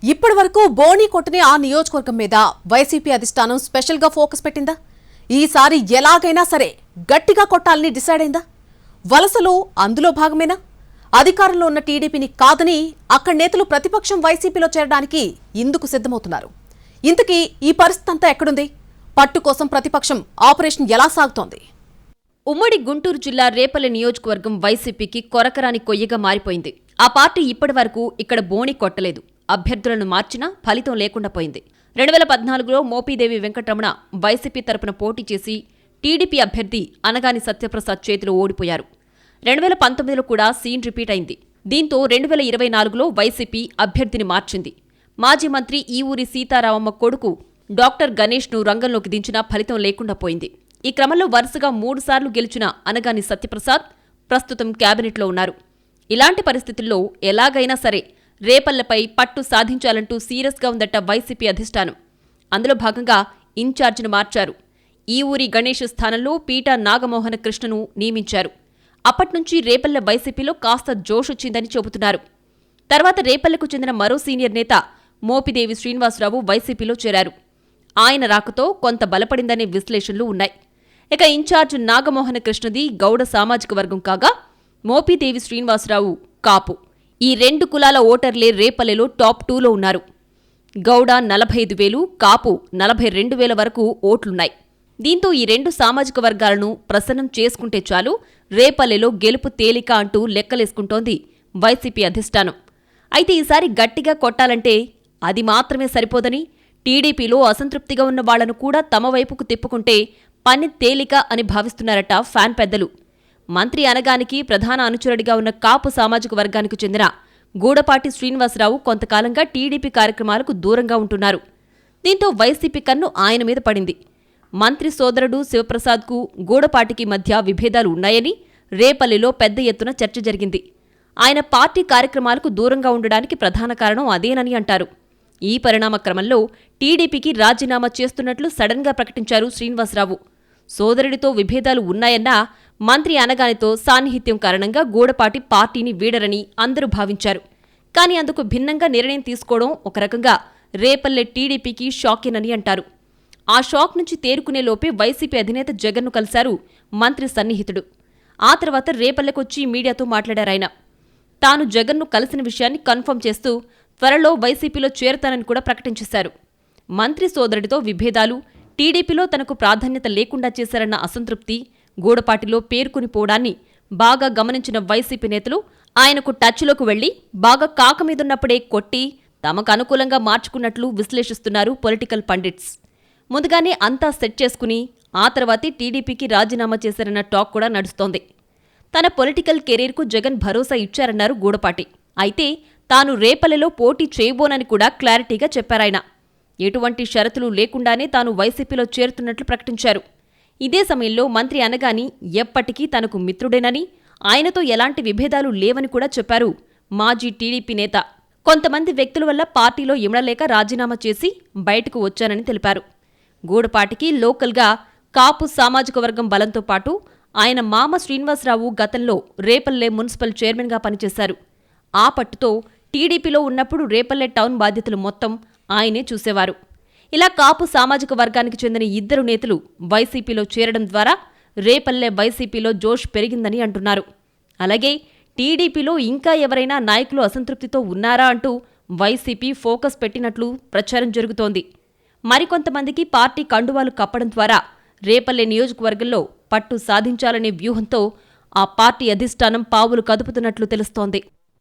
ఇప్పటి వరకు బోని కొట్టని ఆ నియోజకవర్గం మీద వైసీపీ అధిష్టానం స్పెషల్ గా ఫోకస్ పెట్టిందా? ఈసారి ఎలాగైనా సరే గట్టిగా కొట్టాలని డిసైడ్ అయిందా? వలసలో అందులో భాగమేనా? అధికారంలో ఉన్న టీడీపీని కాదని అక్కడి నేతలు ప్రతిపక్షం వైసీపీలో చేరడానికి ఇందుకు సిద్ధమవుతున్నారు. ఇంతకీ ఈ పరిస్థితి అంతా ఎక్కడుంది? పట్టు కోసం ప్రతిపక్షం ఆపరేషన్ ఎలా సాగుతోంది? ఉమ్మడి గుంటూరు జిల్లా రేపల్లె నియోజకవర్గం వైసీపీకి కొరకరాని కొయ్యగా మారిపోయింది. ఆ పార్టీ ఇప్పటి వరకు ఇక్కడ బోని కొట్టలేదు. అభ్యర్థులను మార్చినా ఫలితం లేకుండా పోయింది. 2014లో మోపిదేవి వెంకటరమణ వైసీపీ తరపున పోటీ చేసి టీడీపీ అభ్యర్థి అనగాని సత్యప్రసాద్ చేతిలో ఓడిపోయారు. 2019లో కూడా సీన్ రిపీట్ అయింది. దీంతో 2024లో వైసీపీ అభ్యర్థిని మార్చింది. మాజీ మంత్రి ఈవూరి సీతారామమ్మ కొడుకు డాక్టర్ గణేష్ను రంగంలోకి దించినా ఫలితం లేకుండా పోయింది. ఈ క్రమంలో వరుసగా 3 సార్లు గెలిచిన అనగాని సత్యప్రసాద్ ప్రస్తుతం క్యాబినెట్లో ఉన్నారు. ఇలాంటి పరిస్థితుల్లో ఎలాగైనా సరే రేపల్లెపై పట్టు సాధించాలంటూ సీరియస్గా ఉందట వైసీపీ అధిష్టానం. అందులో భాగంగా ఇన్ఛార్జిని మార్చారు. ఈ ఊరి గణేష్ స్థానంలో పీటా నాగమోహన కృష్ణను నియమించారు. అప్పట్నుంచి రేపల్లె వైసీపీలో కాస్త జోషొచ్చిందని చెబుతున్నారు. తర్వాత రేపల్లెకు చెందిన మరో సీనియర్ నేత మోపిదేవి శ్రీనివాసరావు వైసీపీలో చేరారు. ఆయన రాకతో కొంత బలపడిందనే విశ్లేషణలు ఉన్నాయి. ఇక ఇన్ఛార్జ్ నాగమోహన కృష్ణది గౌడ సామాజిక వర్గం కాగా మోపిదేవి శ్రీనివాసరావు కాపు. ఈ 2 కులాల ఓటర్లే రేపల్లెలో టాప్ 2లో ఉన్నారు. గౌడ 45,000, కాపు 42,000 వరకు ఓట్లున్నాయి. దీంతో ఈ 2 సామాజిక వర్గాలను ప్రసన్నం చేసుకుంటే చాలు రేపల్లెలో గెలుపు తేలిక అంటూ లెక్కలేసుకుంటోంది వైసీపీ అధిష్టానం. అయితే ఈసారి గట్టిగా కొట్టాలంటే అది మాత్రమే సరిపోదని, టీడీపీలో అసంతృప్తిగా ఉన్న వాళ్లను కూడా తమ వైపుకు తిప్పుకుంటే పని తేలిక అని భావిస్తున్నారట ఫ్యాన్ పెద్దలు. మంత్రి అనగానికి ప్రధాన అనుచరుడిగా ఉన్న కాపు సామాజిక వర్గానికి చెందిన గూడపాటి శ్రీనివాసరావు కొంతకాలంగా టీడీపీ కార్యక్రమాలకు దూరంగా ఉంటున్నారు. దీంతో వైసీపీ కన్ను ఆయన మీద పడింది. మంత్రి సోదరుడు శివప్రసాద్కు గూడపాటికి మధ్య విభేదాలు ఉన్నాయని రేపల్లెలో పెద్ద ఎత్తున చర్చ జరిగింది. ఆయన పార్టీ కార్యక్రమాలకు దూరంగా ఉండడానికి ప్రధాన కారణం అదేనని అంటారు. ఈ పరిణామ క్రమంలో టీడీపీకి రాజీనామా చేస్తున్నట్లు సడన్గా ప్రకటించారు శ్రీనివాసరావు. సోదరుడితో విభేదాలు ఉన్నాయన్నా మంత్రి అనగానితో సాన్నిహిత్యం కారణంగా గూడపాటి పార్టీని వీడరని అందరూ భావించారు. కానీ అందుకు భిన్నంగా నిర్ణయం తీసుకోవడం ఒక రకంగా రేపల్లె టీడీపీకి షాకేనని అంటారు. ఆ షాక్ నుంచి తేరుకునే లోపే వైసీపీ అధినేత జగన్ను కలిశారు మంత్రి సన్నిహితుడు. ఆ తర్వాత రేపల్లెకొచ్చి మీడియాతో మాట్లాడారాయన. తాను జగన్ను కలిసిన విషయాన్ని కన్ఫర్మ్ చేస్తూ త్వరలో వైసీపీలో చేరతానని కూడా ప్రకటించేశారు. మంత్రి సోదరుడితో విభేదాలు, టీడీపీలో తనకు ప్రాధాన్యత లేకుండా చేశారన్న అసంతృప్తి గూడపాటిలో పేర్కొనిపోవడాన్ని బాగా గమనించిన వైసీపీ నేతలు ఆయనకు టచ్లోకి వెళ్లి బాగా కాకమీదున్నప్పుడే కొట్టి తమకు అనుకూలంగా మార్చుకున్నట్లు విశ్లేషిస్తున్నారు పొలిటికల్ పండిట్స్. ముందుగానే అంతా సెట్ చేసుకుని ఆ తర్వాతే టీడీపీకి రాజీనామా చేశారన్న టాక్ కూడా నడుస్తోంది. తన పొలిటికల్ కెరీర్కు జగన్ భరోసా ఇచ్చారన్నారు గూడపాటి. అయితే తాను రేపల్లెలో పోటీ చేయబోనని కూడా క్లారిటీగా చెప్పారాయన. ఎటువంటి షరతులు లేకుండానే తాను వైసీపీలో చేరుతున్నట్లు ప్రకటించారు. ఇదే సమయంలో మంత్రి అనగాని ఎప్పటికీ తనకు మిత్రుడేనని, ఆయనతో ఎలాంటి విభేదాలు లేవని కూడా చెప్పారు మాజీ టీడీపీ నేత. కొంతమంది వ్యక్తుల వల్ల పార్టీలో ఇమడలేక రాజీనామా చేసి బయటకు వచ్చానని తెలిపారు. గూడపాటికి లోకల్గా కాపు సామాజిక వర్గం బలంతో పాటు ఆయన మామ శ్రీనివాసరావు గతంలో రేపల్లె మున్సిపల్ చైర్మన్గా పనిచేశారు. ఆ పట్టుతో టీడీపీలో ఉన్నప్పుడు రేపల్లె టౌన్ బాధ్యతలు మొత్తం ఆయనే చూసేవారు. ఇలా కాపు సామాజిక వర్గానికి చెందిన 2 నేతలు వైసీపీలో చేరడం ద్వారా రేపల్లె వైసీపీలో జోష్ పెరిగిందని అంటున్నారు. అలాగే టీడీపీలో ఇంకా ఎవరైనా నాయకులు అసంతృప్తితో ఉన్నారా అంటూ వైసీపీ ఫోకస్ పెట్టినట్లు ప్రచారం జరుగుతోంది. మరికొంతమందికి పార్టీ కండువాలు కప్పడం ద్వారా రేపల్లె నియోజకవర్గంలో పట్టు సాధించాలనే వ్యూహంతో ఆ పార్టీ అధిష్టానం పావులు కదుపుతున్నట్లు తెలుస్తోంది.